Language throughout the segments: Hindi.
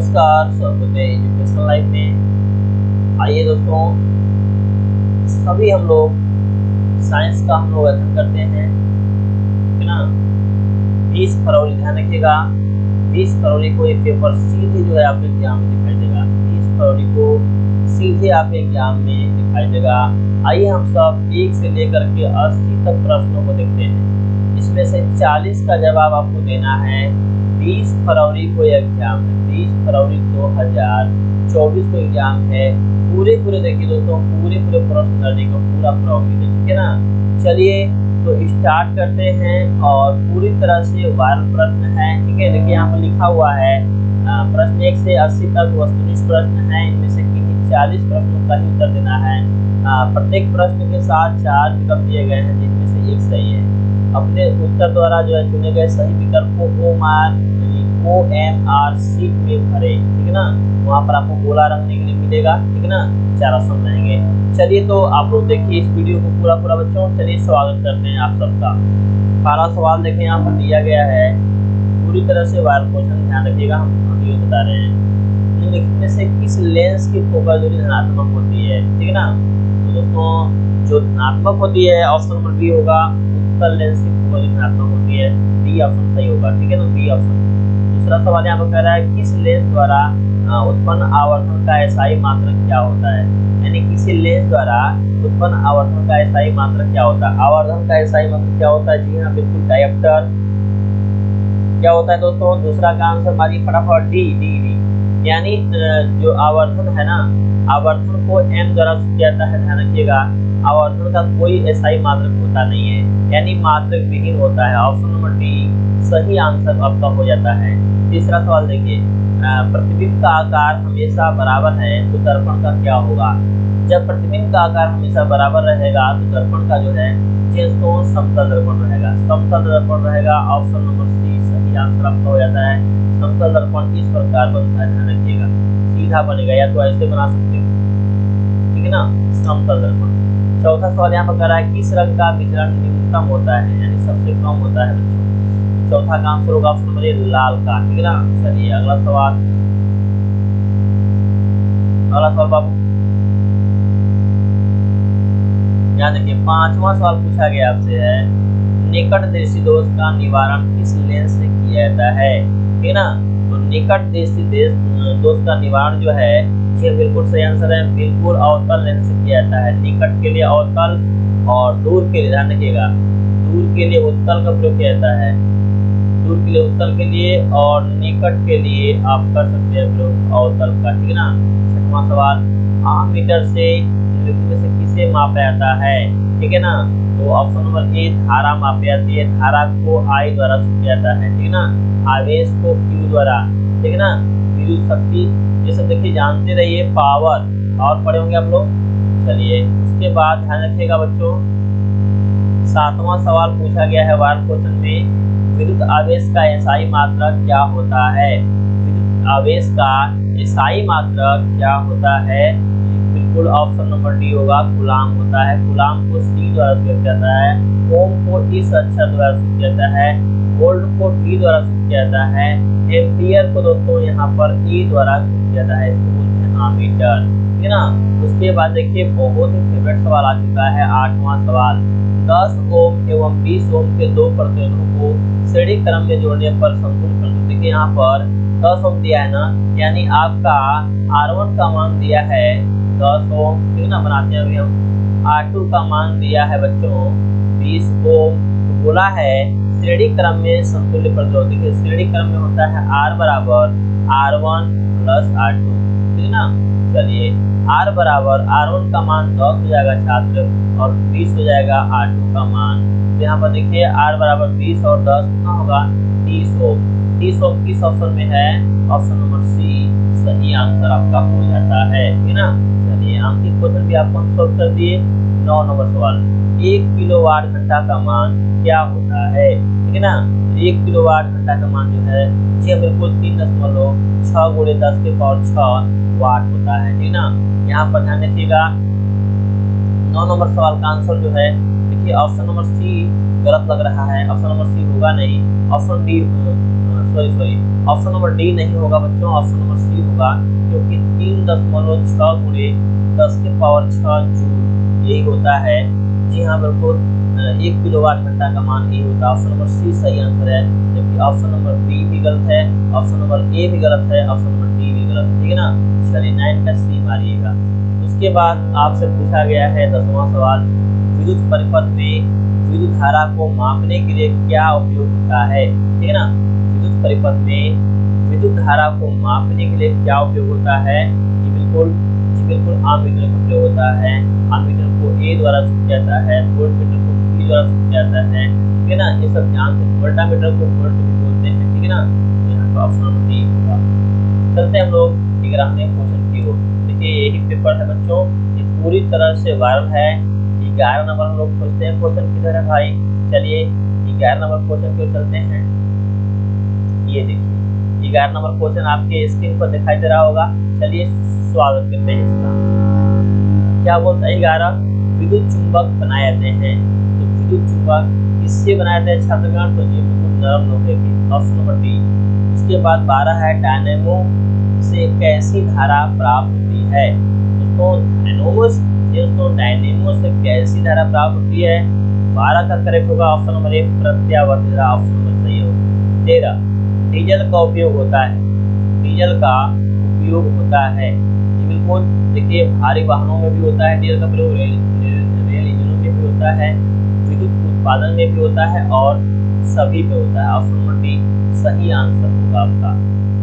नमस्कार, स्वागत है एजुकेशन लाइफ में। आइए दोस्तों, सभी हम लोग साइंस का हम लोग अध्ययन करते हैं, है ना। 20 फरवरी, ध्यान रखिएगा, 20 फरवरी को एक पेपर सीधे जो है आपके एग्जाम में दिखाई देगा। 20 फरवरी को सीधे आपके एग्जाम में दिखाई देगा। आइए हम सब 1 से लेकर के 80 तक प्रश्नों को देखते हैं। इसमें से 40 का जवाब आपको देना है। 20 फरवरी को एग्जाम है, 20 फरवरी 2024 को एग्जाम है। पूरे देखिए दोस्तों, पूरे प्रश्न करने का पूरा उम्मीद है, ठीक है ना। चलिए तो स्टार्ट करते हैं और पूरी तरह से वायरल प्रश्न है, ठीक है। देखिए यहाँ पर लिखा हुआ है प्रश्न 1 से 80 तक वस्तुनिष्ठ प्रश्न है। इनमें से किन्हीं 40 प्रश्नों का ही उत्तर देना है। प्रत्येक प्रश्न के साथ 4 विकल्प दिए गए हैं, जिनमें से एक सही है। अपने उत्तर द्वारा जो है चुने गए सही विकल्प को OMR शीट में भरे, ठीक है ना। वहाँ पर आपको गोला रंगने के लिए मिलेगा, ठीक है ना। 4 ऑप्शन रहेंगे। चलिए तो आप लोग देखिए इस वीडियो को पूरा बच्चों। चलिए स्वागत करते हैं आप सबका। पहला सवाल देखें, यहाँ पर दिया गया है पूरी तरह से वायरल क्वेश्चन, ध्यान रखिएगा। हम ये बता रहे हैं निम्नलिखित में से किस लेंस की फोकस दूरी धनात्मक होती है, ठीक है ना। तो दोस्तों जो धनात्मक होती है ऑप्शन नंबर बी होगा, उत्तल लेंस की फोकस दूरी धनात्मक होती है। बी ऑप्शन सही होगा, ठीक है ना, बी ऑप्शन। दूसरा सवाल यहाँ पर कह रहा है किस लेंस द्वारा उत्पन्न आवर्धन का एसआई मात्रक क्या होता है, यानी किसी लेंस द्वारा उत्पन्न आवर्धन का एसआई मात्रक क्या होता है। आवर्धन का एसआई मात्रक क्या होता है, जी हाँ बिल्कुल, डायप्टर। क्या होता है दोस्तों, दूसरा का आंसर मारिए फटाफट, डी डी डी, यानी जो आवर्धन है ना, आवर्धन को m द्वारा किया जाता है। ध्यान रखिएगा, आवर्धन का कोई एसआई मात्रक होता नहीं है, यानी मात्रक विहीन होता है। ऑप्शन नंबर डी सही आंसर आपका हो जाता है। तीसरा सवाल देखिए, प्रतिबिंब का आकार हमेशा बराबर है तो दर्पण का क्या होगा। जब प्रतिबिंब का आकार हमेशा बराबर रहेगा तो दर्पण का जो है समतल दर्पण रहेगा, समतल दर्पण रहेगा। ऑप्शन नंबर सी सही आंसर आपका हो जाता है। समतल दर्पण इस प्रकार बनता है, ध्यान रखिएगा, सीधा बनेगा, या तो ऐसे बना सकते हो, ठीक है ना, समतल दर्पण। चौथा सवाल यहाँ पर कह रहा है किस रंग का विचलन न्यूनतम होता है, यानी सबसे कम होता है बच्चों। चौथा का आंसर होगा ऑप्शन नंबर लाल का, ठीक है ना। चलिए अगला सवाल बाबू, यहाँ देखिए 5वां सवाल पूछा गया आपसे है निकट दृष्टि दोष का निवारण किस लेंस से किया जाता है, ठीक है ना। तो निकट दृष्टि दोष का निवारण जो है ये बिल्कुल सही आंसर है, बिल्कुल अवतल लेंस से किया जाता है। निकट के लिए अवतल और दूर के लिए, ध्यान रखिएगा, दूर के लिए उत्तल का प्रयोग किया जाता है। दूर के लिए उत्तल के लिए और निकट के लिए आप कर सकते हैं प्रयोग अवतल का, ठीक है ना। 6वां सवाल, मीटर से किसे मापा जाता है, ठीक है ना। तो ऑप्शन नंबर ए धारा मापी जाती है, धारा को आई द्वारा किया जाता है, ठीक है ना। आवेश को क्यू द्वारा, ठीक है ना। विद्युत शक्ति ये सब देखिए जानते रहिए, पावर पढ़े होंगे आप लोग। चलिए उसके बाद ध्यान रखिएगा बच्चों, 7वां सवाल पूछा गया है वायरल क्वेश्चन में विद्युत आवेश का एसआई मात्रक क्या होता है। विद्युत आवेश का एसआई मात्रक क्या होता है, बिल्कुल ऑप्शन नंबर डी होगा, कूलाम होता है। कूलाम को सी द्वारा सूचित जाता है, ओम को इस अक्षर द्वारा सूचित जाता है, वोल्ट को वी द्वारा सूचित जाता है, एम्पियर को दोस्तों यहाँ पर ई द्वारा सूचित जाता है, इसको बोलते हैं आमीटर, ठीक है ना। उसके बाद देखिए बहुत ही फेवरेट सवाल आ चुका है, 8वां सवाल, 10 ओम एवं 20 ओम के दो प्रतिरोधों को श्रेणी क्रम में जोड़ने पर समतुल्य प्रतिरोध, देखिए यहाँ पर 10 ओम दिया है ना, यानी आपका R1 का मान दिया है 10 ओम, ठीक है ना, बनाते हैं अभी हम। R2 का मान दिया है बच्चों 20 ओम, तो बोला है श्रेणी क्रम में समतुल्य प्रतिरोध। देखिए श्रेणी क्रम में होता है R बराबर R1 प्लस R2, ठीक है ना। चलिए R बराबर R1 का मान 10 हो जाएगा छात्र, और 20 हो जाएगा R2 का मान। तो यहाँ पर देखिए R बराबर 20 और 10 कितना होगा, 30 ओम। 30 ओम किस ऑप्शन में है, ऑप्शन नंबर सी सही आंसर आपका हो जाता है, ठीक है ना। चलिए अंकित क्वेश्चन भी आपको हम सॉल्व कर दिए। 9 नंबर सवाल, 1 किलोवाट घंटा का मान क्या होता है, ठीक है ना। 1 किलोवाट घंटा का मान जो है जी बिल्कुल 3.6 गुणे 10 के पावर 6 वाट होता है, ठीक है ना। यहाँ पर ध्यान रखिएगा 9 नंबर सवाल का आंसर जो है देखिए ऑप्शन नंबर सी गलत लग रहा है, ऑप्शन नंबर सी होगा नहीं, option D option number D नहीं होगा बच्चों, ऑप्शन नंबर सी होगा, क्योंकि 3.6 गुणे 10⁻6 जूल यही होता है। जी हाँ बिल्कुल, 1 किलोवाट घंटा का मान यही होता है। ऑप्शन नंबर सी सही आंसर है, जबकि ऑप्शन नंबर बी भी गलत है, ऑप्शन नंबर ए भी गलत है, ऑप्शन नंबर डी भी गलत है। ठीक है ना, चलिए 9 का सी मारिएगा। उसके बाद आपसे पूछा गया है 10वां सवाल, विद्युत परिपथ में विद्युत धारा को मापने के लिए क्या उपयोग होता है। ठीक है ना, विद्युत परिपथ में विद्युत धारा को मापने के लिए क्या उपयोग होता है। जी बिल्कुल आममीटर का उपयोग होता है। आममीटर को ए द्वारा सूचा जाता है, वोल्टमीटर को बी द्वारा सूचा जाता है। ठीक है ना, ये सब ध्यान से, वोल्टामीटर को वोल्ट भी बोलते हैं। ठीक है ना, तो यहाँ का ऑप्शन नंबर डी होगा। चलते हैं हम लोग 11वें क्वेश्चन की ओर। देखिए यही पेपर है बच्चों, ये पूरी तरह से वायरल है। 11 नंबर हम लोग खोजते हैं क्वेश्चन किधर है भाई। चलिए 11 नंबर क्वेश्चन की ओर चलते हैं। ये देखिए 11 नंबर क्वेश्चन आपके स्क्रीन पर दिखाई दे रहा होगा। चलिए स्वागत करते हैं इसका। क्या बोलता है 11, विद्युत चुंबक बनाए जाते हैं। तो विद्युत चुंबक किससे बनाए जाते हैं छात्रगण, तो ये बिल्कुल नरम लोहे के, ऑप्शन नंबर डी। उसके बाद 12 है, डायनेमो से कैसी धारा प्राप्त होती है। दोस्तों डायनेमो से कैसी धारा प्राप्त होती है। 12 का करेक्ट होगा ऑप्शन नंबर ए, प्रत्यावर्ती धारा, ऑप्शन नंबर सही होगा। 13, डीजल का उपयोग होता है। डीजल का उपयोग होता है, जी बिल्कुल। देखिए भारी वाहनों में भी होता है डीजल का प्रयोग, रेल इंजनों में भी होता है, विद्युत उत्पादन में भी होता है और सभी में होता है। ऑप्शन नंबर डी सही आंसर होगा आपका।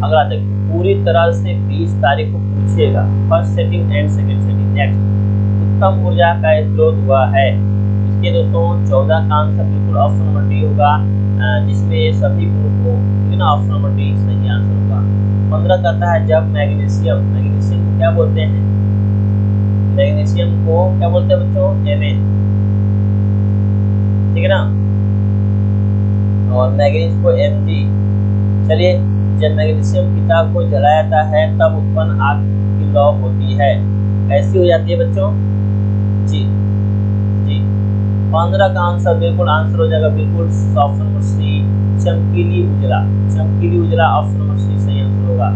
अगला देखिए, पूरी तरह से 20 तारीख को पूछेगा, first setting and second setting. Next, उत्तम ऊर्जा का स्रोत हुआ है। इसके दोस्तों 14 का आंसर बिल्कुल ऑप्शन नंबर डी होगा, जिसमें ये सभी गुण को, ठीक है ना, ऑप्शन नंबर डी सही आंसर होगा। 15 कहता है जब मैग्नीशियम को क्या बोलते हैं, मैग्नीशियम को क्या बोलते हैं बच्चों, Mn, ठीक है ना, और मैग्नीज को Mg। चलिए, जब मैग्नीशियम पिता को जलाया जाता है तब उत्पन्न आग की लौ होती है, कैसी हो जाती है बच्चों। जी 15 का आंसर बिल्कुल आंसर हो जाएगा, बिल्कुल ऑप्शन नंबर सी, चमकीली उजला। चमकीली उजला ऑप्शन नंबर सी सही आंसर होगा।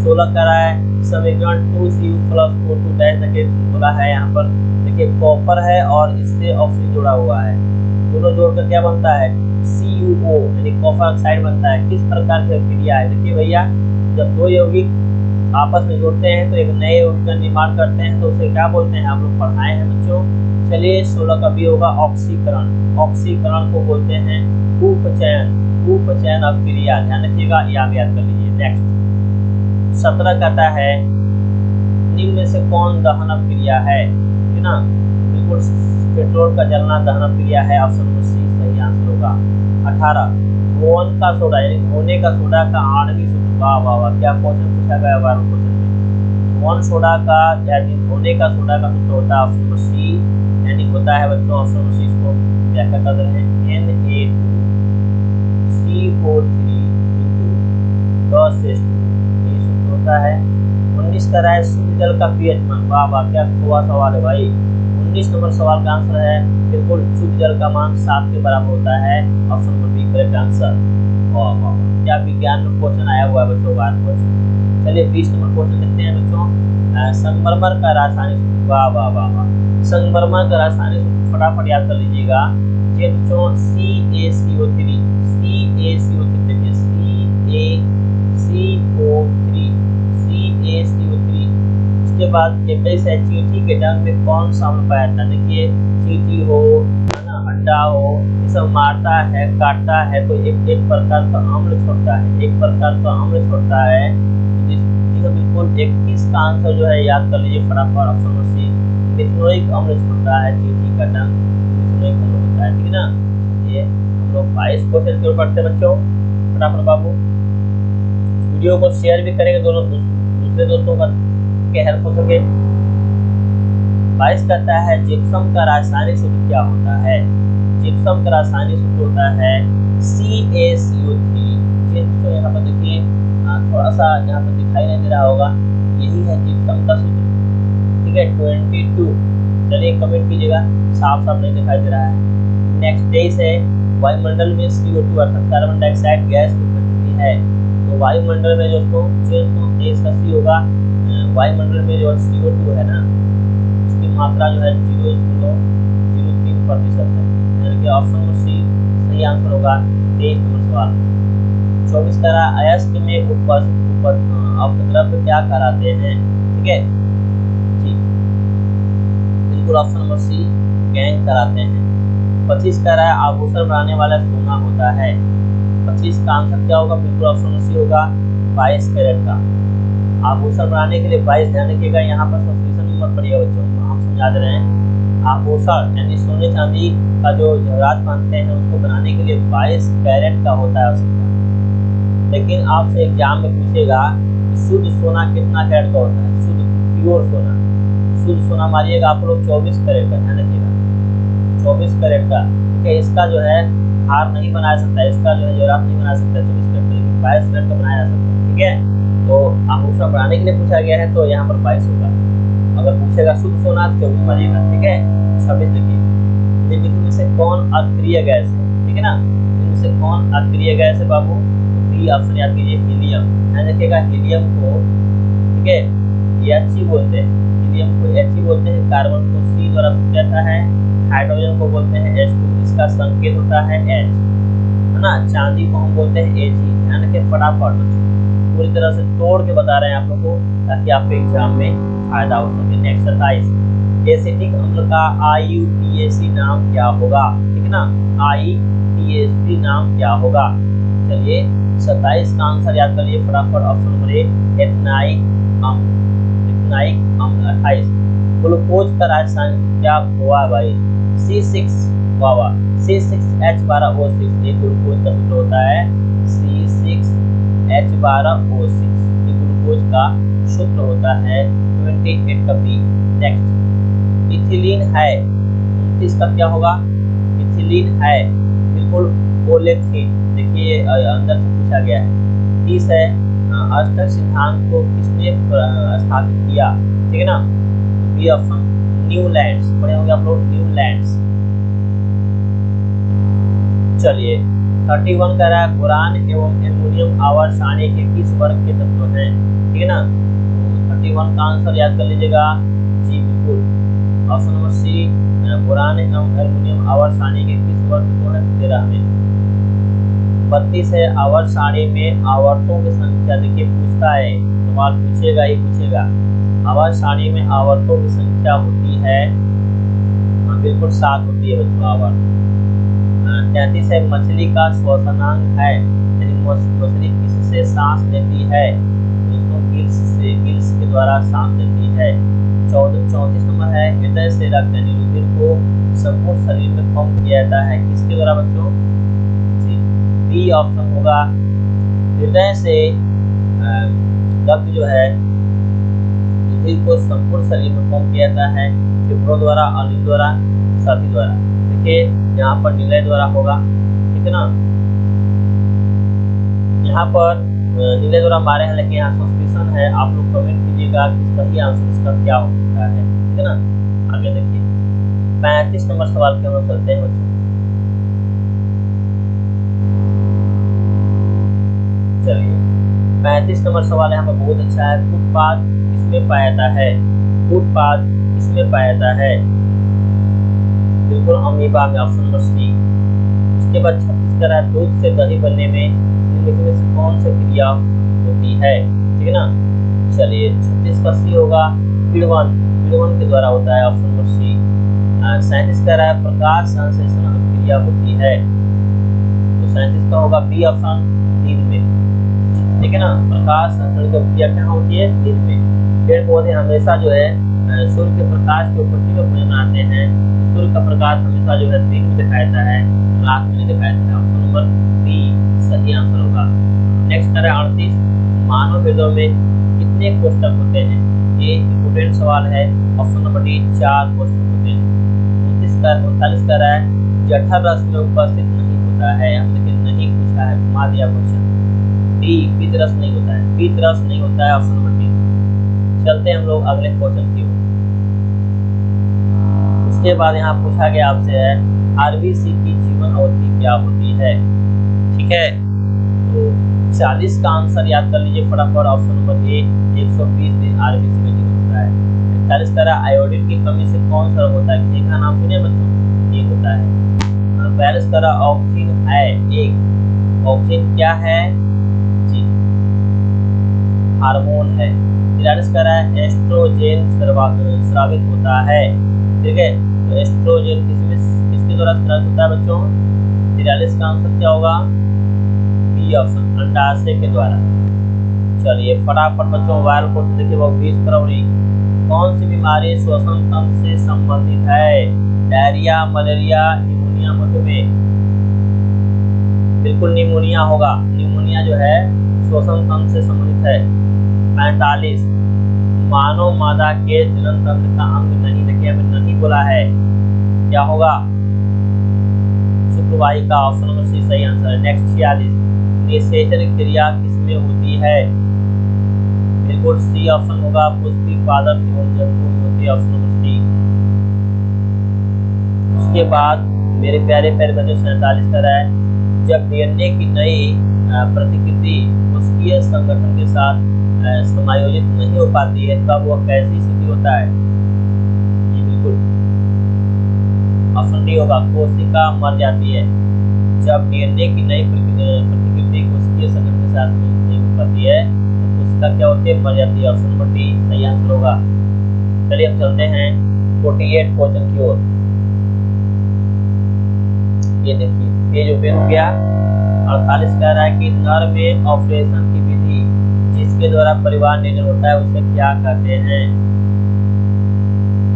16 का रहा है समीकरण 2Cu+O2 देखिए बोला है यहाँ पर। देखिए कॉपर है और इससे ऑक्सीजन जुड़ा हुआ है, दोनों जोड़कर क्या बनता है, CuO यानी कॉपर ऑक्साइड बनता है। किस प्रकार की क्रिया है, देखिए भैया, जब दो यौगिक आपस में जुड़ते हैं तो एक नए यौगिक का निर्माण करते हैं, तो उसे क्या बोलते हैं, आप लोग पढ़ाए हैं बच्चों। चलिए 16 का भी होगा ऑक्सीकरण। ऑक्सीकरण को बोलते हैं उपचयन अभिक्रिया, ध्यान रखिएगा, याद कर लीजिए। नेक्स्ट 17 कहता है निम्न में से कौन दहन अभिक्रिया है, ठीक है ना, बिल्कुल पेट्रोल का जलना दहन अभिक्रिया है, ऑप्शन नंबर सी सही आंसर होगा। 18 धोवन का सोडा यानी धोने का सोडा का आणविक सूत्र, वाह वाह वाह, क्या क्वेश्चन पूछा गया है क्वेश्चन में। धोवन सोडा का यानी धोने का सोडा का सूत्र होता है ऑप्शन नंबर सी, यानी होता है बच्चों ऑप्शन नंबर सी, इसको व्याख्या कर रहे हैं Na2CO3 ये सूत्र होता है। 19 का है शुद्ध जल का pH मान, वाह वाह, क्या हुआ सवाल है भाई। 19 नंबर सवाल का आंसर है बिल्कुल शुद्ध जल का मान 7 के बराबर होता है, option number B correct answer. वाह वाह, क्या विज्ञान में क्वेश्चन आया हुआ है बच्चों, बात क्वेश्चन। चलिए 20 नंबर क्वेश्चन देखते हैं बच्चों। संगमरमर का रासायनिक सूत्र, वाह वाह वाह वाह, संगमरमर का रासायनिक सूत्र फटाफट याद कर लीजिएगा। ये बच्चों CaCO3 देखिए CaCO3। उसके बाद चींटी के डंक में कौन सा अम्ल पाया जाता है, देखिए चींटी हो, है ना, अंडा हो, ये सब मारता है काटता है तो एक प्रकार का अम्ल छोड़ता है, एक प्रकार का अम्ल छोड़ता है। तो बिल्कुल 21 का आंसर जो है याद कर लीजिए फटाफट, ऑप्शन नंबर सी, मिथनोइक अम्ल छोड़ता है चींटी का डंक, मिथनोइक अम्ल होता है, ठीक है ना। ये हम लोग 22 क्वेश्चन की ओर बढ़ते हैं बच्चों, फटाफट बाबू। वीडियो को शेयर भी करेंगे दोनों दूसरे दोस्तों का के हेल्प हो सके। 22 कहता है जिप्सम का रासायनिक सूत्र क्या होता है। जिप्सम का रासायनिक सूत्र होता है CaCO3। तो यहाँ पर देखिए थोड़ा सा यहाँ पर दिखाई नहीं दे रहा होगा, यही है जिप्सम का सूत्र, ठीक है 22। चलिए कमेंट कीजिएगा, साफ साफ नहीं दिखाई दे रहा है। नेक्स्ट 23 है, वायुमंडल में CO2 अर्थात कार्बन डाइऑक्साइड गैस की उपस्थिति है। तो वायुमंडल में दोस्तों 23 का सी होगा, वायुमंडल में जो CO2 है ना, उसकी मात्रा जो है 0.03% है, यानी कि ऑप्शन नंबर सी सही आंसर होगा 23 नंबर सवाल। 24 कह रहा है अयस्क में अपद्रव्य क्या कहलाते हैं, ठीक है जी, बिल्कुल ऑप्शन नंबर सी गैंग कराते हैं। 25 कह रहा है आभूषण बनाने वाला सोना होता है। 25 का आंसर क्या होगा, बिल्कुल ऑप्शन नंबर सी होगा 22 कैरेट का। आभूषण बनाने के लिए 22, ध्यान रखिएगा यहाँ पर सब्सक्रिप्शन मत पड़िएगा बच्चों, हम समझा दे रहे हैं। आभूषण यानी सोने चांदी का जो जवाहरात पहनते हैं उसको बनाने के लिए 22 कैरेट का होता है आवश्यकता। लेकिन आपसे एग्जाम में पूछेगा शुद्ध सोना कितना कैरेट का होता है, शुद्ध प्योर सोना, शुद्ध सोना मारिएगा आप लोग 24 कैरेट का, ध्यान रखिएगा 24 कैरेट का, ठीक है। इसका जो है हार नहीं बनाया सकता, इसका जो है जवाहरात नहीं बना सकता 24 कैरेट का, लेकिन 22 कैरेट का बनाया जा सकता है, ठीक है। तो आभूषण बनाने के लिए पूछा गया है तो यहाँ पर 22 होगा। अगर पूछेगा शुद्ध सोना तो 24 मारिएगा, ठीक है। 26 देखिए, निम्नलिखित में से कौन अक्रिय गैस है, ठीक है ना, इनमें से कौन अक्रिय गैस है बाबू, बी ऑप्शन याद कीजिए हीलियम, ध्यान रखिएगा हीलियम को, ठीक है, He बोलते हैं, हीलियम को He बोलते हैं, कार्बन को C द्वारा सूचित जाता है, हाइड्रोजन को बोलते हैं H2, इसका संकेत होता है H, है ना। चांदी को हम बोलते हैं Ag, ध्यान रखिए फटाफट पूरी तरह से तोड़ के बता रहे हैं आप लोगों को ताकि आपके एग्जाम में फायदा हो सके। नेक्स्ट 27, एसिटिक अम्ल का IUPAC नाम क्या होगा, ठीक है ना, IUPAC नाम क्या होगा। चलिए 27 का आंसर याद कर लिए फटाफट, ऑप्शन नंबर ए एथेनाइक अम्ल, एथेनाइक अम्ल। 28, ग्लूकोज का रासायनिक क्या हुआ भाई, C6 वाह C6H12O6, ये ग्लूकोज का सूत्र होता है C6H12O6, ये ग्लूकोज का सूत्र होता है 28 का बी। नेक्स्ट इथिलीन है, 29 का क्या होगा, इथिलीन है बिल्कुल ओलेफिन, देखिए अंदर से पूछा गया है। 30 है अष्टक सिद्धांत को किसने स्थापित किया, ठीक है ना, बी ऑप्शन न्यूलैंड्स, पढ़े होंगे आप लोग न्यूलैंड्स। चलिए 31 कह रहा है बोरान एवं एल्युमिनियम आवर्त सारणी के किस वर्ग के तत्व हैं, ठीक है ना। तो 31 का आंसर याद कर लीजिएगा जी, बिल्कुल ऑप्शन नंबर सी बोरान एवं एल्युमिनियम आवर्त सारणी के किस वर्ग के तत्व है, 13 में। 32 है आवर्त सारणी में आवर्तों की संख्या, देखिए पूछता है सवाल, पूछेगा ही पूछेगा। आवर्त सारणी में आवर्तों की संख्या होती है, बिल्कुल 7 होती है बच्चों आवर्त। 33 है मछली का श्वसनांग है, यानी मछली किससे सांस लेती है, दोस्तों गिल्स से, गिल्स के द्वारा सांस लेती है। 34 नंबर है हृदय से रक्त यानी रुधिर को संपूर्ण शरीर में पंप किया जाता है, किसके द्वारा बच्चों, बी ऑप्शन होगा, हृदय से रक्त जो है रुधिर को संपूर्ण शरीर में पंप किया जाता है, फेफड़ों द्वारा, अनिल द्वारा, सभी द्वारा। देखिए यहाँ पर निलय द्वारा होगा, ठीक है ना, यहाँ पर निलय द्वारा मारे हैं, लेकिन यहाँ सब्स्टिट्यूशन है, आप लोग कमेंट कीजिएगा कि सही आंसर इसका क्या हो सकता है, ठीक है ना। आगे देखिए 35 नंबर सवाल के हम चलते हैं बच्चों। चलिए 35 नंबर सवाल है हमें, बहुत अच्छा है। फुटपाथ किसमें पाया जाता है, फुटपाथ किसमें पाया जाता है, बिल्कुल अमीबा में, ऑप्शन नंबर सी। उसके बाद 36 कह रहा है दूध से दही बनने में निम्नलिखित से कौन सी क्रिया होती है, ठीक है ना। चलिए 36 का सी होगा किण्वन, किण्वन के द्वारा होता है, ऑप्शन नंबर सी। 37 कह रहा है प्रकाश संश्लेषण क्रिया होती है, तो 37 का होगा बी ऑप्शन दिन में, ठीक है ना। प्रकाश संश्लेषण क्रिया क्या होती है, दिन में। पेड़ पौधे हमेशा जो है सूर्य के प्रकाश के उपस्थिति में भोजन बनाते हैं, सूर्य का प्रकाश हमेशा जो है दिन में दिखाई देता है, रात में नहीं दिखाई देता है, ऑप्शन नंबर बी सही आंसर होगा। नेक्स्ट करें 38, मानव हृदय में कितने कोष्ठक होते हैं, ये इम्पोर्टेंट सवाल है, ऑप्शन नंबर डी 4 कोष्ठक होते हैं। 39 का रहा है जठर रस में उपस्थित नहीं होता है, हम लेकिन नहीं पूछा है, घुमा दिया क्वेश्चन, डी पित्त रस नहीं होता है, पित्त रस नहीं होता है, ऑप्शन नंबर डी। चलते हैं हम लोग अगले क्वेश्चन की ओर। उसके बाद यहाँ पूछा गया आपसे है आरबीसी की जीवन अवधि क्या होती है। ठीक है, तो 40 का आंसर याद कर लीजिए फटाफट। ऑप्शन नंबर ए 120 दिन आरबीसी का जीवन होता है। 41 कह रहा है आयोडीन की कमी से कौन सा रोग होता है। किसी का नाम सुनिए बच्चों, ये होता है। 42 कह रहा ऑक्सीन है एक, ऑक्सीन क्या है जी, हार्मोन है। 43 कह रहा है एस्ट्रोजेन स्रावित होता है। ठीक है, तो एस्ट्रोजेन किसके द्वारा स्रावित होता है बच्चों। 43 का आंसर क्या होगा, बी ऑप्शन, अंडाशय के द्वारा। चलिए फटाफट बच्चों वायरल क्वेश्चन देखिए, वो 20 फरवरी। कौन सी बीमारी श्वसन तंत्र से संबंधित है। डायरिया, मलेरिया, निमोनिया, मधुमेह। बिल्कुल निमोनिया होगा, निमोनिया जो है श्वसन तंत्र से संबंधित है। 45 मानव मादा के जनन तंत्र का अंग नहीं, देखिए हमें नहीं बोला है, क्या होगा शुक्रवाहिका। ऑप्शन नंबर सी सही आंसर है। नेक्स्ट 46 निषेचन क्रिया किसमें होती है। बिल्कुल सी ऑप्शन होगा, पुष्पी पादप एवं जंतु में होती है। Option number C. उसके बाद मेरे प्यारे प्यारे बच्चों 47 कर रहा है जब डीएनए की नई प्रतिकृति कोशिकीय संगठन के साथ समायोजित नहीं हो पाती है तब वह कैसी स्थिति होता है। ये बिल्कुल ऑप्शन डी होगा, कोशिका मर जाती है। जब डीएनए की नई प्रतिकृति कोशिकीय संगठन के साथ नहीं हो पाती है तो कोशिका क्या होती है, मर जाती है। ऑप्शन नंबर डी सही आंसर होगा। चलिए हम चलते हैं 48 क्वेश्चन की ओर। ये देखिए पेज ओपन हो गया। 48 कह रहा है कि नर में ऑपरेशन की विधि जिसके द्वारा परिवार निर्णय होता है उसे क्या कहते हैं।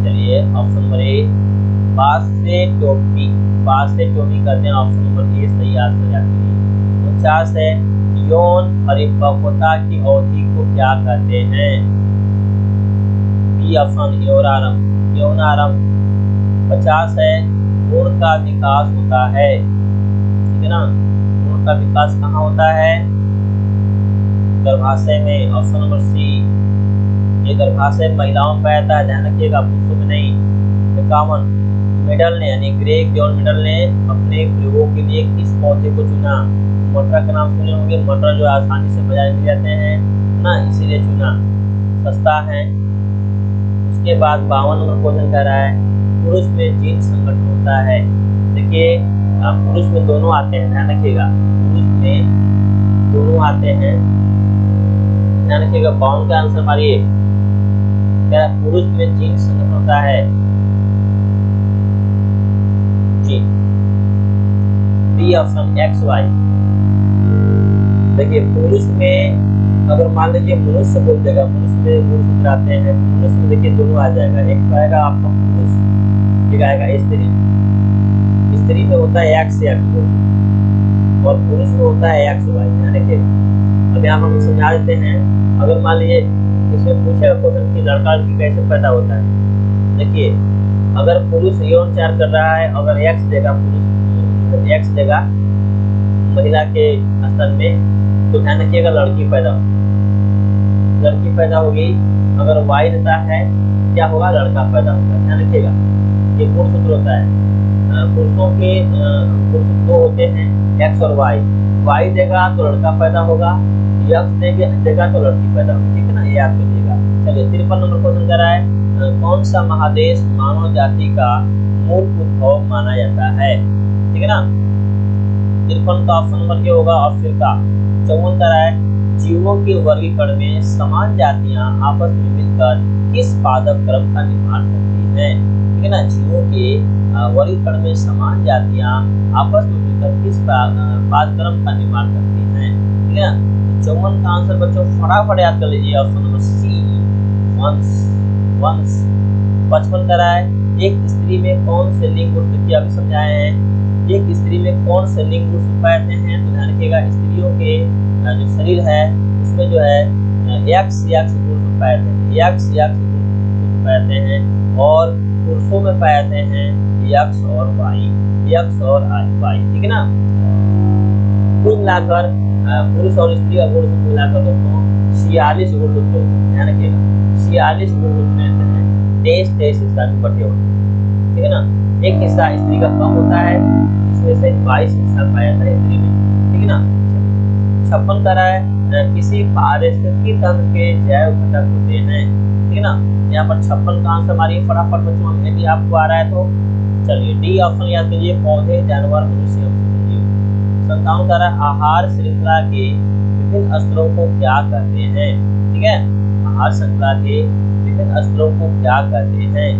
चलिए option number A vasectomy, vasectomy कहते हैं। ऑप्शन नंबर ए सही आंसर यात्री। 49 है यौन परिपक्वता की अवधि को क्या कहते हैं। B option यौनारंभ, यौनारंभ। 50 है भ्रूण का विकास होता है। ठीक है ना, भ्रूण का विकास कहाँ होता है, गर्भाशय में। Option number C. ये गर्भाशय महिलाओं में पाया जाता है, ध्यान रखिएगा, पुरुषों में नहीं। 51 मेडल ने यानी ग्रेग जॉन मेडल ने अपने प्रयोगों के लिए किस पौधे को चुना। मटर का नाम सुने होंगे, मटर जो आसानी से बाजार में मिल जाते हैं ना, इसीलिए चुना, सस्ता है। उसके बाद 52 नंबर क्वेश्चन कह रहा है पुरुष में जीन संगठन होता है। देखिए पुरुष में दोनों आते हैं, ध्यान रखिएगा, पुरुष में दोनों आते हैं, ध्यान रखिएगा। 52 का आंसर मारिए, क्या पुरुष में जीन संगठन होता है जी, बी ऑप्शन XY। देखिए पुरुष में अगर मान लीजिए मनुष्य बोल देगा, मनुष्य में गुणसूत्र आते हैं, मनुष्य में देखिए दोनों आ जाएगा, एक आएगा आपका पुरुष, एक आएगा स्त्री। स्त्री में होता है X और पुरुष में होता है XY, ध्यान रखिएगा। अब यहाँ हम समझा देते हैं। अगर मान लीजिए इसमें पूछेगा क्वेश्चन कि लड़का लड़की कैसे पैदा होता है। देखिए अगर पुरुष यौन चार कर रहा है, अगर X देगा, पुरुष X देगा महिला के स्तन में, तो ध्यान रखिएगा लड़की पैदा होगी, लड़की पैदा होगी। अगर Y देता है क्या होगा, लड़का पैदा होगा, ध्यान रखिएगा। ये गुणसूत्र होता है, पुरुषों के गुणसूत्र दो होते हैं, X और Y। Y देगा तो लड़का पैदा होगा, X देगा तो लड़की पैदा होगी। ठीक है ना, ये याद करिएगा। चलिए 53 नंबर क्वेश्चन कर रहा है कौन सा महादेश मानव जाति का मूल उद्भव माना जाता है। ठीक है ना, 53 का ऑप्शन नंबर क्या होगा, अफ्रीका। 54 कर रहा है जीवों के वर्गीकरण में समान जातियां आपस में मिलकर किस पादप क्रम का निर्माण करती हैं। ठीक है ना, जीवों के वर्गीकरण में समान जातियां आपस में मिलकर किस पादप क्रम का निर्माण करती हैं। ठीक है ना, 54 का आंसर बच्चों फटाफट याद कर लीजिए, ऑप्शन नंबर सी वंश। 55 कर रहा है एक स्त्री में कौन से लिंग गुण, देखिए अभी समझाए हैं, एक स्त्री में कौन से लिंग गुण पाए जाते हैं। तो ध्यान रखिएगा स्त्रियों के जो शरीर है उसमें जो है X गुण पाए जाते हैं, X गुण पाए जाते हैं, और पुरुषों में पाए जाते हैं X और Y। ठीक है ना, कुल मिलाकर पुरुष और स्त्री का गुण मिलाकर दोस्तों 46 गुण होते हैं। ध्यान रखिएगा 46 गुण होते हैं, 23 इसका भी बटे होते हैं। ठीक है ना। एक हिस्सा स्त्री का कम होता है, जिसमें से 22 हिस्सा पाया जाता है स्त्री में, ठीक है ना। 56 कह रहा है किसी पारिस्थितिकी तंत्र के जैव घटक होते हैं, ठीक है ना। यहाँ पर 56 का आंसर मारिए फटाफट बच्चों, यदि आपको आ रहा है तो चलिए डी ऑप्शन याद कीजिए, पौधे, जानवर, मनुष्य, जीव। 57 कह रहा है आहार श्रृंखला के विभिन्न स्तरों को क्या कहते हैं, ठीक है। आहार श्रृंखला के विभिन्न स्तरों को क्या कहते हैं,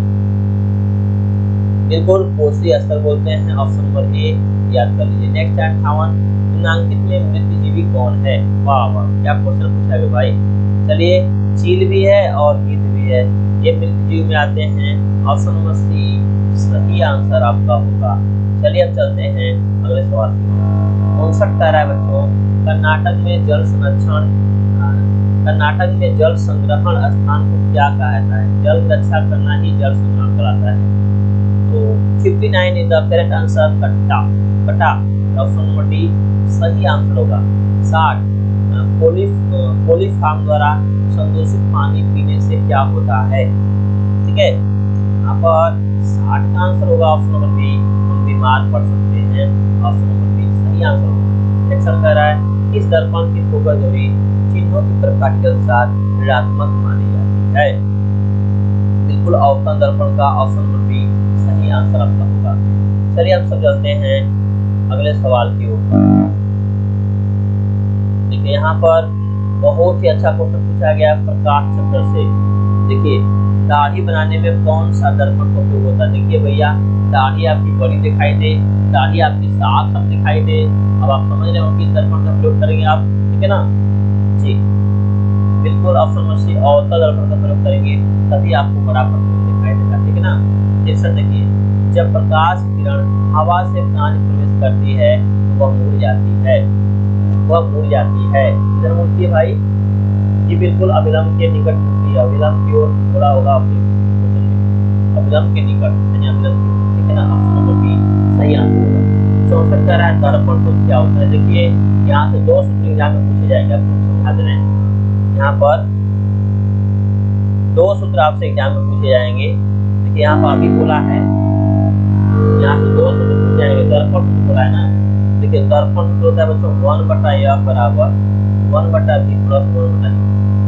बिल्कुल कोषीय स्तर बोलते हैं, ऑप्शन नंबर ए याद कर लीजिए। नेक्स्ट 58 निम्नांकित में मृत्युजीवी कौन है। वाह वाह क्या क्वेश्चन पूछा गया भाई। चलिए चील भी है और गीत भी है, ये मृत्युजीवी में आते हैं, ऑप्शन नंबर सी सही आंसर आपका होगा। चलिए अब चलते हैं अगले सवाल की। 59 कह रहा है बच्चों कर्नाटक में जल संरक्षण, कर्नाटक में जल संग्रहण स्थान को क्या कहा जाता है। जल रक्षा करना ही जल संग्रहण कहलाता है। तो 59 इज द करेक्ट आंसर, कट्टा कटा, ऑप्शन नंबर डी सही आंसर होगा। 60 पोली फार्म द्वारा संदूषित पानी पीने से क्या होता है, ठीक है। यहाँ पर 60 का आंसर होगा ऑप्शन नंबर बी, हम बीमार पड़ सकते हैं, ऑप्शन नंबर बी सही आंसर होगा। नेक्स्ट कह रहा है इस दर्पण की फोकस दूरी चिन्हों की प्रकार के अनुसार ऋणात्मक मानी जाती है। बिल्कुल अवतरण दर्पण का ऑप्शन नंबर बी सही आंसर आपका होगा। चलिए अब सब चलते हैं अगले सवाल की ओर। देखिए यहाँ पर बहुत ही अच्छा क्वेश्चन पूछा गया प्रकाश चक्र से। देखिए दाढ़ी बनाने में कौन सा दर्पण का उपयोग होता है। देखिए भैया दाढ़ी आपकी बड़ी दिखाई दे, दाढ़ी आपकी साफ साफ दिखाई दे, अब आप समझ रहे हो किस दर्पण का प्रयोग करेंगे आप, ठीक है ना जी। बिल्कुल ऑप्शन नंबर सी अवतल दर्पण का प्रयोग करेंगे, तभी आपको बड़ा प्रतिबिंब दिखाई देगा, ठीक है ना। शीर्षक देखिए जब प्रकाश किरण हवा से कांच प्रवेश करती है तो वह मुड़ जाती है, वह मुड़ जाती है। किधर मुड़ती है भाई, ये बिल्कुल अभिलंब के निकट मुड़ती है, अभिलंब की ओर मुड़ा होगा आपके क्वेश्चन में, अभिलंब के निकट यानी अभिलंब की ओर, ठीक है ना। ऑप्शन नंबर बी सही आंसर होगा। 64 कह रहा है दर्पण सूत्र क्या होता है। देखिए यहाँ से 2 सूत्र एग्जाम में पूछे जाएंगे, आपको समझा दे रहे हैं। यहाँ पर 2 सूत्र आपसे एग्जाम में पूछे जाएंगे। देखिए यहाँ पर अभी बोला है, यहाँ से 2 सूत्र पूछे जाएंगे, दर्पण सूत्र बोला है ना। देखिए दर्पण सूत्र होता है बच्चों 1/f बराबर 1/b प्लस 1/e,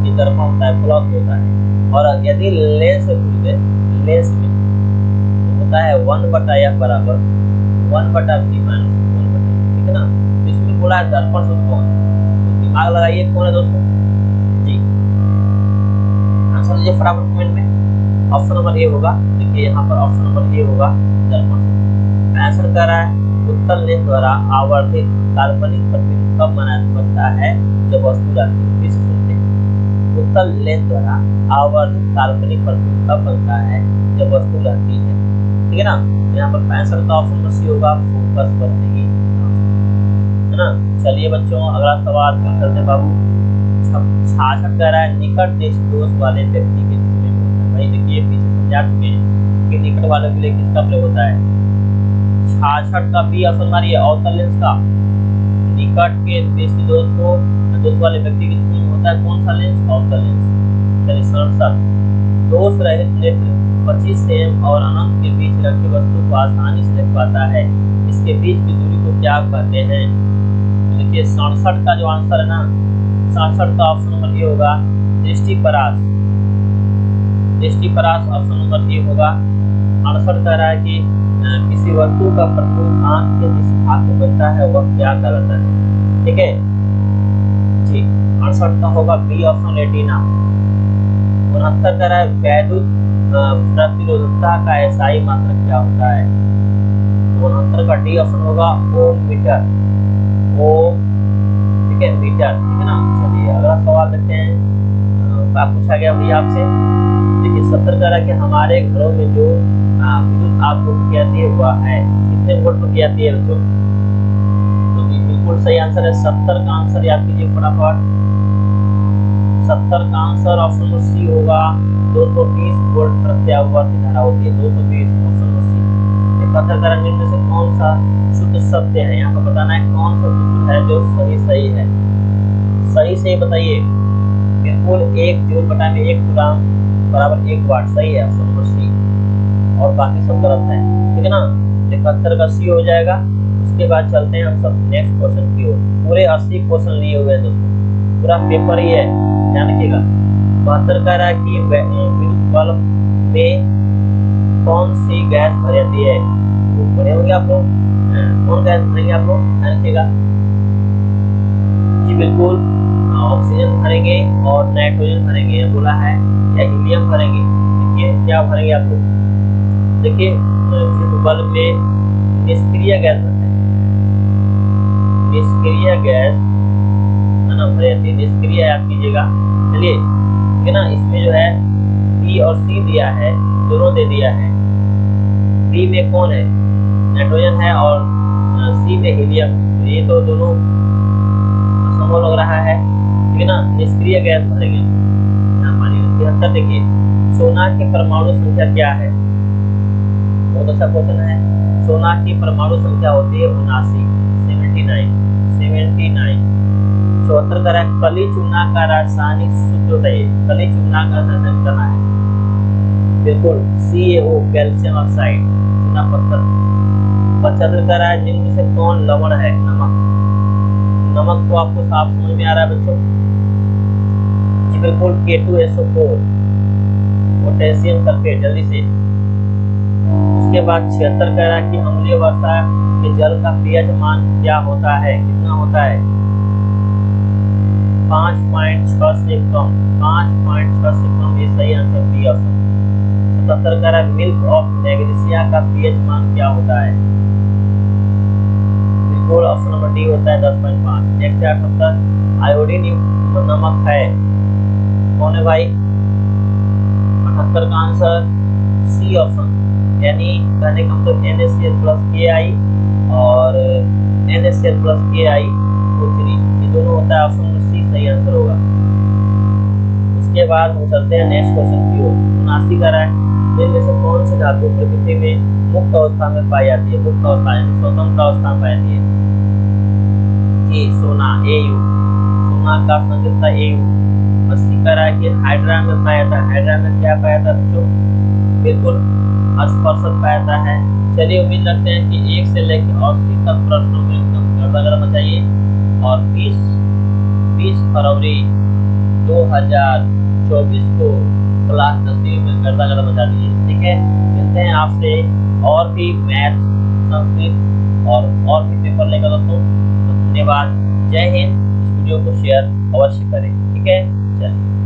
ये दर्पण होता है प्लस होता है। और यदि लेंस से पूछे, लेंस में तो होता है 1/f बराबर 1/b माइनस 1/e, ठीक है ना। इसमें बोला है दर्पण सूत्र कौन, तो दिमाग लगाइए कौन है दोस्तों जी, आंसर लीजिए फटाफट कमेंट में। ऑप्शन नंबर ए होगा, देखिए यहाँ पर ऑप्शन नंबर ए होगा दर्पण सूत्र। आंसर कर रहा है उत्तल लेंस द्वारा आवर्धित काल्पनिक प्रतिबिंब कब बनता है जब वस्तु रहती है। फिर से सुनते हैं, उत्तल लेंस द्वारा आवर्धित काल्पनिक प्रतिबिंब कब बनता है जब वस्तु रहती है, ठीक है ना। यहाँ पर 65 का ऑप्शन नंबर सी होगा, फोकस बनने की, है ना। चलिए बच्चों अगला सवाल क्यों चलते बाबू। 66 कह रहा है निकट दृष्टि दोष वाले व्यक्ति के जिसमें होता है। भाई देखिए पीछे समझा चुके हैं कि निकट वालों के लिए किसका प्रयोग होता है। 66 का बी ऑप्शन मारिए अवतल लेंस का, निकट के दृष्टि दोष वाले व्यक्ति के जिसमें होता है कौन सा लेंस, अवतल लेंस। चलिए 67 दोष रहित नेत्र 25 सेम और अनंत के बीच रखी वस्तु को आसानी से देख पाता है, इसके बीच की दूरी को क्या कहते हैं। तो देखिए 67 का जो आंसर है ना, 67 का ऑप्शन नंबर ए होगा दृष्टिपरास, दृष्टिपरास ऑप्शन नंबर ए होगा। 68 कह रहा है कि किसी वस्तु का प्रतिबिंब आंख के जिस भाग में बनता है वह क्या कहलाता है, ठीक है जी। 68 का होगा बी ऑप्शन रेटिना। 69 कह रहा है वैद्युत प्रतिरोधकता का एसआई मात्रक क्या होता है। 69 का डी ऑप्शन होगा ओम मीटर, ओम, ठीक है मीटर, ठीक है ना। चलिए अगला सवाल देखते हैं क्या पूछा गया भैया आपसे। देखिए 70 कह रहा है कि हमारे घरों में जो विद्युत आपूर्ति की जाती है वह है कितने वोल्ट पर की जाती है बच्चों। तो बिल्कुल सही आंसर है 70 का आंसर याद कीजिए फटाफट। 70 का आंसर ऑप्शन नंबर सी होगा 220 वोल्ट प्रत्यावर्ती धारा होती है 220, ऑप्शन नंबर सी। 71 कह रहा है निम्न से कौन सा शुद्ध सत्य है। यहाँ पर बताना है कौन सा सूत्र है जो सही है, सही से बताइए। बिल्कुल 1 जूल बटा में 1 कूलम बराबर 1 वाट, सही है ऑप्शन नंबर सी। और बाकी सब गलत है, ठीक है ना। 71 का सी हो जाएगा। उसके बाद चलते हैं हम सब नेक्स्ट क्वेश्चन की ओर। पूरे 80 क्वेश्चन लिए हुए हैं दोस्तों, पूरा पेपर ही है, ध्यान रखिएगा। 72 कह रहा है कि विद्युत बल्ब में कौन सी गैस भरी जाती है। पढ़े होंगे आप लोग, कौन गैस भरेंगे आप लोग, ध्यान रखिएगा। जी बिल्कुल, ऑक्सीजन भरेंगे और नाइट्रोजन भरेंगे, बोला है, या हीलियम भरेंगे। देखिए क्या भरेंगे आप लोग। देखिए विद्युत बल्ब में निष्क्रिय गैस भरते हैं, निष्क्रिय गैस है ना भरी जाती है, निष्क्रिय याद कीजिएगा। चलिए ठीक है ना। इसमें जो है बी और सी दिया है, दोनों दे दिया है। बी में कौन है, नाइट्रोजन है, और सी में हीलियम। तो ये तो दोनों संभव लग रहा है, ठीक है ना। निष्क्रिय गैस भरेंगे। पानी 73 देखिए, सोना की परमाणु संख्या क्या है। बहुत अच्छा क्वेश्चन है। सोना की परमाणु संख्या होती है 79। 74 का कली चूना का रासायनिक सूत्र बताइए। कली चूना का रासायनिक करना है, बिल्कुल CaO कैल्शियम ऑक्साइड, चूना पत्थर। 75 का निम्न में से कौन लवण है, नमक। नमक तो आपको साफ समझ में आ रहा है बच्चों, जी बिल्कुल K2SO4 पोटेशियम सल्फेट, जल्दी से। उसके बाद 76 कह रहा है कि अम्लीय वर्षा के जल का pH मान क्या होता है, कितना होता है, 5.6 से कम, 5.6 से कम, ये सही आंसर बी ऑप्शन। 77 कह रहा है मिल्क ऑफ मैग्नीशिया का pH मान क्या होता है, बिल्कुल ऑप्शन नंबर डी होता है 10.5। नेक्स्ट है 78, आयोडीन युक्त नमक है, कौन है भाई। 78 का आंसर सी ऑप्शन, यानी कहने का मतलब NaCl प्लस Ki और NaCl प्लस KiO3, ये दोनों होता है, ऑप्शन नंबर सी सही आंसर होगा। उसके बाद हम चलते हैं नेक्स्ट क्वेश्चन की ओर। 79 का है इनमें से कौन सी धातु प्रकृति में मुक्त अवस्था में पाई जाती है, मुक्त अवस्था यानी स्वतंत्र अवस्था में पाई जाती है। जी सोना, Au, सोना का संकेतक Au। 80 का है कि हाइड्रा में पाया जाता है, हाइड्रा में क्या पाया जाता है बच्चों, बिल्कुल स्पर्शक पाया जाता है। चलिए उम्मीद रखते हैं कि 1 से लेकर 80 तक प्रश्नों में एकदम गड़बड़ मचाइए, और 20 फरवरी 2024 को क्लास 10वीं में गड़बड़ मचा दीजिए, ठीक है। मिलते हैं आपसे और भी मैथ, संस्कृत और भी पेपर लेकर दोस्तों। तो धन्यवाद, जय हिंद। इस वीडियो को शेयर अवश्य करें, ठीक है। चलिए।